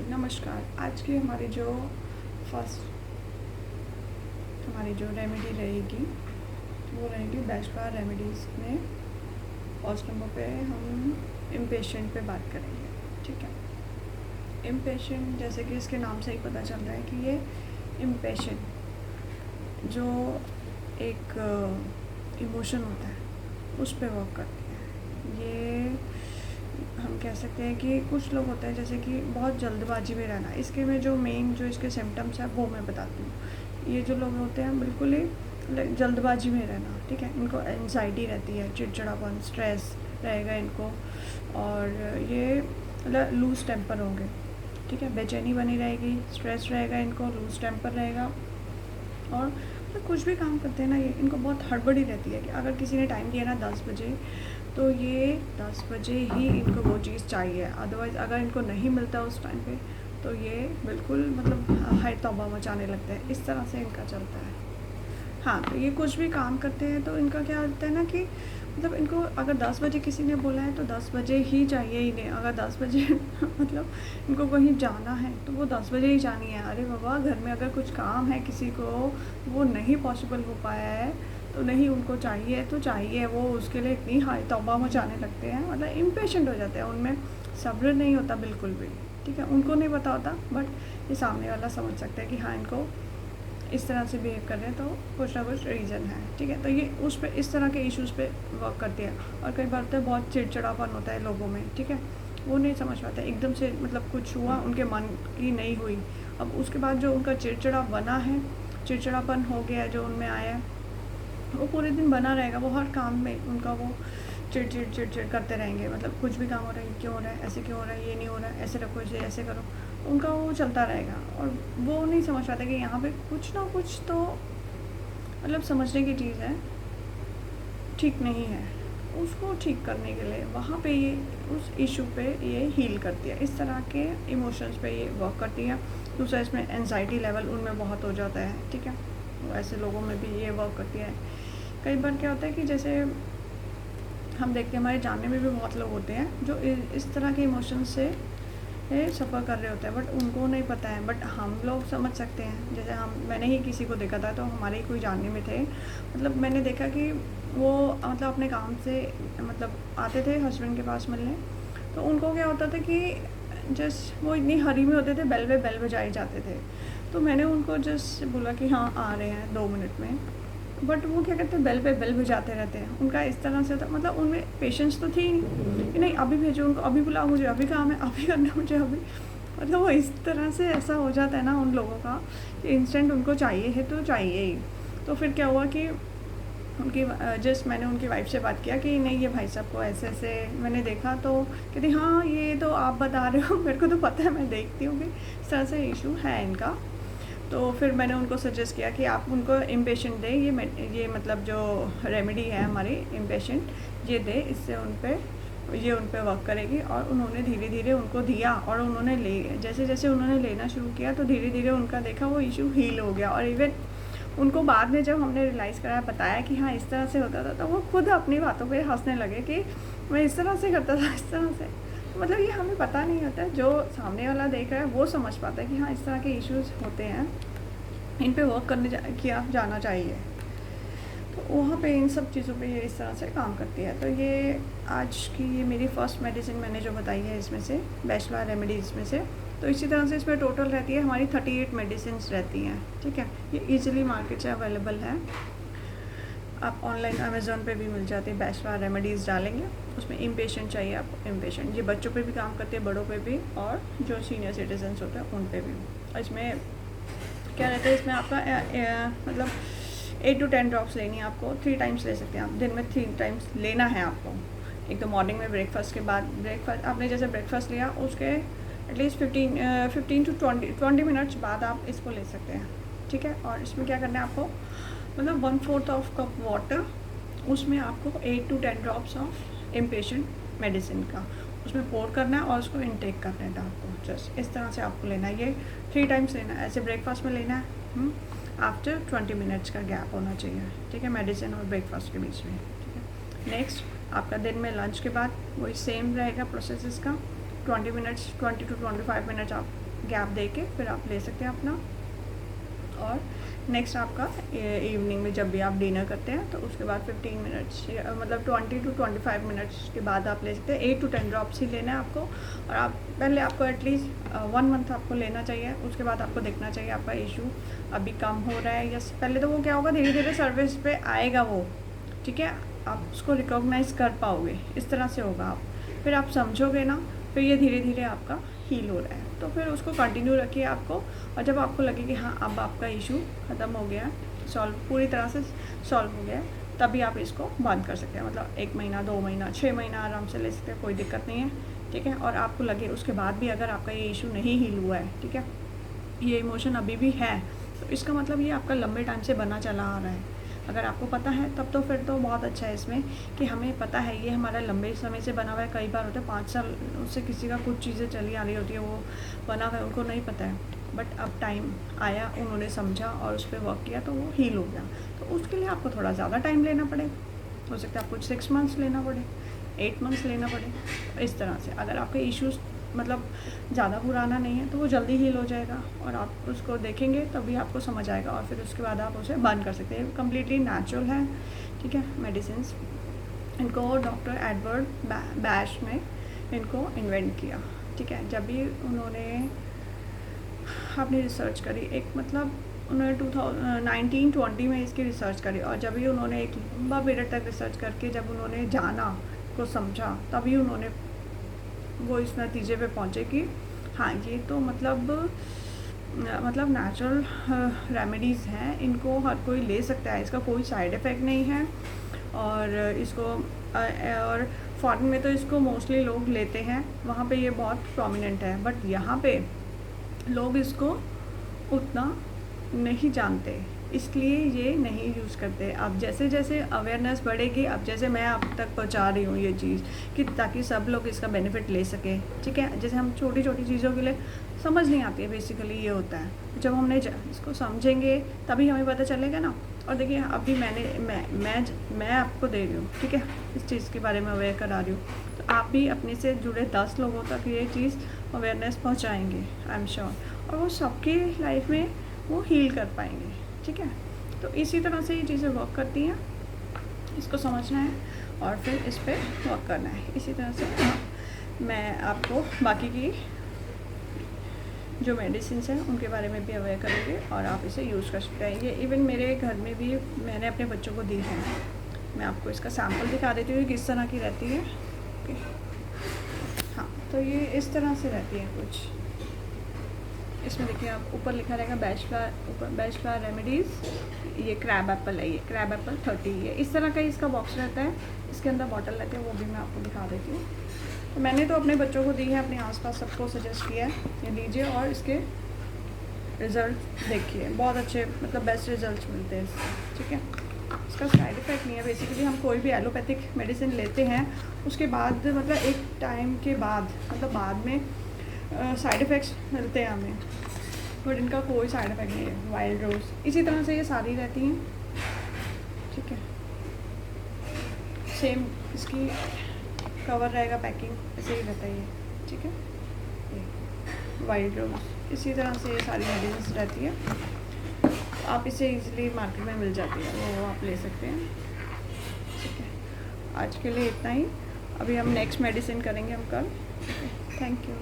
नमस्कार। आज की हमारी जो रेमेडी रहेगी वो रहेगी बैचलर रेमेडीज़ में। फर्स्ट नंबर पे हम इम्पेशेंट पे बात करेंगे। ठीक है, इम्पेशेंट जैसे कि इसके नाम से ही पता चल रहा है कि ये इम्पेशेंट जो एक इमोशन होता है उस पे वर्क करती है। ये हम कह सकते हैं कि कुछ लोग होते हैं जैसे कि बहुत जल्दबाजी में रहना। इसके में जो मेन जो इसके सिम्टम्स है वो मैं बताती हूँ। ये जो लोग होते हैं बिल्कुल ही जल्दबाजी में रहना, ठीक है, इनको एंजाइटी रहती है, चिड़चिड़ापन, स्ट्रेस रहेगा इनको, और ये लूज़ टेम्पर होंगे, ठीक है, बेचैनी बनी रहेगी, स्ट्रेस रहेगा इनको, लूज़ टेम्पर रहेगा। और कुछ भी काम करते हैं ना, ये इनको बहुत हड़बड़ी रहती है कि अगर किसी ने टाइम दिया ना 10 बजे, तो ये 10 बजे ही इनको वो चीज़ चाहिए। अदरवाइज़ अगर इनको नहीं मिलता उस टाइम पे तो ये बिल्कुल मतलब हाय तौबा मचाने लगते हैं। इस तरह से इनका चलता है। हाँ, तो ये कुछ भी काम करते हैं तो इनका क्या होता है ना कि मतलब इनको अगर 10 बजे किसी ने बोला है तो 10 बजे ही चाहिए इन्हें। अगर 10 बजे मतलब इनको कहीं जाना है तो वो 10 बजे ही जानी है। अरे बाबा, घर में अगर कुछ काम है किसी को, वो नहीं पॉसिबल हो पाया है तो नहीं, उनको चाहिए तो चाहिए। वो उसके लिए इतनी हाय तौबा मचाने लगते हैं, मतलब इम्पेशेंट हो जाते हैं, उनमें सब्र नहीं होता बिल्कुल भी। ठीक है, उनको नहीं पता होता, बट ये सामने वाला समझ सकता है कि हाँ, इनको इस तरह से बिहेव कर रहे हैं तो कुछ ना कुछ रीज़न है। ठीक है, तो ये उस पे इस तरह के इश्यूज़ पे वर्क करती है। और कई बार तो बहुत चिड़चिड़ापन होता है लोगों में, ठीक है, वो नहीं समझ पाते, एकदम से मतलब कुछ हुआ, उनके मन की नहीं हुई, अब उसके बाद जो उनका चिड़चिड़ा बना है, चिड़चिड़ापन हो गया जो उनमें आया है, वो पूरे दिन बना रहेगा। वो हर काम में उनका वो चिड़चिड़ करते रहेंगे। मतलब कुछ भी काम हो रहा है, क्यों हो रहा है, ऐसे क्यों हो रहा है, ये नहीं हो रहा है, ऐसे रखो, इसे ऐसे करो, उनका वो चलता रहेगा। और वो नहीं समझ पाते कि यहाँ पे कुछ ना कुछ तो मतलब समझने की चीज़ है, ठीक नहीं है। उसको ठीक करने के लिए वहाँ पे ये उस इशू पे ये हील करती है। इस तरह के इमोशंस पे ये वर्क करती है। दूसरा, इसमें एंजाइटी लेवल उनमें बहुत हो जाता है, ठीक है, तो ऐसे लोगों में भी ये वर्क करती है। कई बार क्या होता है कि जैसे हम देखते हैं हमारे जानने में भी बहुत लोग होते हैं जो इस तरह के इमोशंस से सफ़र कर रहे होते हैं, बट उनको नहीं पता है, बट हम लोग समझ सकते हैं। जैसे मैंने ही किसी को देखा था, तो हमारे ही कोई जानने में थे, मतलब मैंने देखा कि वो मतलब अपने काम से मतलब आते थे हस्बैंड के पास मिलने, तो उनको क्या होता था कि जस्ट वो इतनी हरी में होते थे, बेल बजाए जाते थे। तो मैंने उनको जस्ट बोला कि हाँ, आ रहे हैं 2 मिनट में, बट वो क्या कहते हैं, बेल पे बेल बजाते रहते हैं। उनका इस तरह से था, मतलब उनमें पेशेंस तो थी नहीं कि नहीं अभी भेजो उनको, अभी बुलाओ मुझे, अभी काम है, अभी करना मुझे, अभी। मतलब वो इस तरह से ऐसा हो जाता है ना उन लोगों का कि इंस्टेंट उनको चाहिए है तो चाहिए ही। तो फिर क्या हुआ कि उनकी जस्ट मैंने उनकी वाइफ से बात किया कि नहीं, ये भाई साहब को ऐसे ऐसे मैंने देखा, तो कहती हाँ, ये तो आप बता रहे हो, मेरे को तो पता है, मैं देखती हूँ कि इस तरह से इशू है इनका। तो फिर मैंने उनको सजेस्ट किया कि आप उनको इम्पेशेंट दें, ये मतलब जो रेमेडी है हमारी इम्पेशेंट, ये दे, इससे उन पे वर्क करेगी। और उन्होंने धीरे धीरे उनको दिया, और उन्होंने जैसे जैसे उन्होंने लेना शुरू किया तो धीरे धीरे उनका देखा वो इशू हील हो गया। और इवन उनको बाद में जब हमने रियलाइज़ कराया, बताया कि हाँ इस तरह से होता था, तो वो खुद अपनी बातों पे हंसने लगे कि मैं इस तरह से करता था, इस तरह से। मतलब ये हमें पता नहीं होता, जो सामने वाला देख रहा है वो समझ पाता है कि हाँ इस तरह के इश्यूज़ होते हैं, इन पे वर्क किया जाना चाहिए। तो वहाँ पे इन सब चीज़ों पे ये इस तरह से काम करती है। तो ये आज की ये मेरी फ़र्स्ट मेडिसिन मैंने जो बताई है इसमें से, बैचलर रेमेडीज़ में से। तो इसी तरह से इसमें टोटल रहती है हमारी 38 मेडिसिन रहती हैं, ठीक है। ये ईजिली मार्केट से अवेलेबल है, आप ऑनलाइन अमेज़ोन पे भी मिल जाती है। बैचलर रेमेडीज़ डालेंगे, उसमें इम्पेशेंट चाहिए आपको, इम्पेशेंट। ये बच्चों पे भी काम करते हैं, बड़ों पे भी, और जो सीनियर सिटीजन्स होते हैं उन पे भी। और इसमें क्या रहता है, इसमें आपका मतलब 8 to 10 ड्रॉप्स लेनी है आपको। 3 टाइम्स ले सकते हैं आप, दिन में 3 टाइम्स लेना है आपको। एक तो मॉर्निंग में ब्रेकफास्ट के बाद, ब्रेकफास्ट आपने जैसे ब्रेकफास्ट लिया उसके एटलीस्ट 15 to 20 मिनट्स बाद आप इसको ले सकते हैं, ठीक है। और इसमें क्या करना है आपको, मतलब 1/4 ऑफ कप वाटर, उसमें आपको 8 to 10 drops of impatient medicine का उसमें पोर करना है और उसको इनटेक करना है आपको। जस्ट इस तरह से आपको लेना है, ये 3 टाइम्स लेना है। ऐसे ब्रेकफास्ट में लेना है, आफ्टर 20 मिनट्स का गैप होना चाहिए, ठीक है, मेडिसिन और ब्रेकफास्ट के बीच में, ठीक है। नेक्स्ट, आपका दिन में लंच के बाद वही सेम रहेगा प्रोसेस इसका। 20 to 25 मिनट्स आप गैप दे के फिर आप ले सकते हैं अपना। और नेक्स्ट आपका इवनिंग में जब भी आप डिनर करते हैं तो उसके बाद 15 मिनट्स मतलब 20 to 25 मिनट्स के बाद आप ले सकते हैं। 8 to 10 ड्रॉप्स ही लेना है आपको। और आप पहले आपको एटलीस्ट 1 मंथ आपको लेना चाहिए। उसके बाद आपको देखना चाहिए आपका इशू अभी कम हो रहा है या पहले तो वो क्या होगा, धीरे धीरे सर्विस पे आएगा वो, ठीक है, आप उसको रिकॉग्नाइज़ कर पाओगे, इस तरह से होगा। आप फिर आप समझोगे ना, फिर ये धीरे धीरे आपका हील हो रहा है तो फिर उसको कंटिन्यू रखिए आपको। और जब आपको लगे कि हाँ अब आपका इशू ख़त्म हो गया, सॉल्व पूरी तरह से सॉल्व हो गया है, तभी आप इसको बंद कर सकते हैं। मतलब 1 महीना, 2 महीना, 6 महीना आराम से ले सकते हैं, कोई दिक्कत नहीं है, ठीक है। और आपको लगे उसके बाद भी अगर आपका ये इशू नहीं हील हुआ है, ठीक है, ये इमोशन अभी भी है, तो इसका मतलब ये आपका लंबे टाइम से बना चला आ रहा है। अगर आपको पता है तब तो फिर तो बहुत अच्छा है इसमें कि हमें पता है ये हमारा लंबे समय से बना हुआ है। कई बार होता है 5 साल उससे किसी का कुछ चीज़ें चली आ रही होती है, वो बना हुआ है, उनको नहीं पता है, बट अब टाइम आया, उन्होंने समझा और उस पर वर्क किया तो वो हील हो गया। तो उसके लिए आपको थोड़ा ज़्यादा टाइम लेना पड़े, हो सकता है आपको 6 मंथ्स लेना पड़े, 8 मंथ्स लेना पड़े। इस तरह से अगर आपके इश्यूज़ मतलब ज़्यादा पुराना नहीं है तो वो जल्दी हील हो जाएगा और आप उसको देखेंगे तभी आपको समझ आएगा। और फिर उसके बाद आप उसे बंद कर सकते हैं। कम्प्लीटली नेचुरल है, ठीक है, मेडिसिन। इनको डॉक्टर एडवर्ड बैश ने इनको इन्वेंट किया, ठीक है। जब भी उन्होंने अपनी रिसर्च करी, एक मतलब उन्होंने 1920 में इसकी रिसर्च करी, और जब भी उन्होंने एक लंबा पीरियड तक रिसर्च करके जब उन्होंने जाना को समझा, तभी उन्होंने वो इस नतीजे पे पहुँचे कि हाँ ये तो मतलब नेचुरल रेमेडीज़ हैं, इनको हर कोई ले सकता है, इसका कोई साइड इफ़ेक्ट नहीं है। और इसको और फॉरेन में तो इसको मोस्टली लोग लेते हैं, वहाँ पे ये बहुत प्रोमिनेंट है, बट यहाँ पे लोग इसको उतना नहीं जानते, इसलिए ये नहीं यूज़ करते। अब जैसे जैसे अवेयरनेस बढ़ेगी, अब जैसे मैं आप तक पहुंचा रही हूँ ये चीज़ कि ताकि सब लोग इसका बेनिफिट ले सकें, ठीक है। जैसे हम छोटी छोटी चीज़ों के लिए समझ नहीं आती है, बेसिकली ये होता है। जब हमने इसको समझेंगे तभी हमें पता चलेगा ना। और देखिए अभी मैं आपको दे रही हूँ, ठीक है, इस चीज़ के बारे में अवेयर करा रही हूँ, तो आप भी अपने से जुड़े 10 लोगों तक ये चीज़ अवेयरनेस पहुँचाएँगे, आई एम श्योर, और वो सबकी लाइफ में वो हील कर पाएंगे, ठीक है। तो इसी तरह से ये चीज़ें वर्क करती हैं, इसको समझना है और फिर इस पर वर्क करना है। इसी तरह से मैं आपको बाकी की जो मेडिसिन हैं उनके बारे में भी अवेयर करूँगी और आप इसे यूज़ कर सकते हैं। ये इवन मेरे घर में भी मैंने अपने बच्चों को दी है। मैं आपको इसका सैम्पल दिखा देती हूँ किस तरह की रहती है। ओके, हाँ, तो ये इस तरह से रहती है कुछ। इसमें देखिए आप ऊपर लिखा रहेगा बेस्ट फ्लावर रेमेडीज़। ये क्रैब एप्पल है, ये क्रैब एप्पल 30 है। इस तरह का इसका बॉक्स रहता है, इसके अंदर बॉटल रहती है, वो भी मैं आपको दिखा देती हूँ। तो मैंने तो अपने बच्चों को दी है, अपने आसपास सबको सजेस्ट किया है ये लीजिए और इसके रिज़ल्ट देखिए, बहुत अच्छे मतलब बेस्ट रिज़ल्ट मिलते हैं इससे, ठीक है। इसका साइड इफ़ेक्ट नहीं है। बेसिकली हम कोई भी एलोपैथिक मेडिसिन लेते हैं उसके बाद मतलब एक टाइम के बाद मतलब बाद में साइड इफ़ेक्ट्स मिलते हैं हमें, बट इनका कोई साइड इफ़ेक्ट नहीं है। वाइल्ड रोज़ इसी तरह से ये सारी रहती हैं, ठीक है। सेम इसकी कवर रहेगा, पैकिंग ऐसे ही रहता है ये, ठीक है। ये वाइल्ड रोज़ इसी तरह से ये सारी मेडिसिन रहती है। आप इसे इजीली मार्केट में मिल जाती है, वो आप ले सकते हैं, ठीक है। आज के लिए इतना ही। अभी हम नेक्स्ट मेडिसिन करेंगे हम कल। Thank you.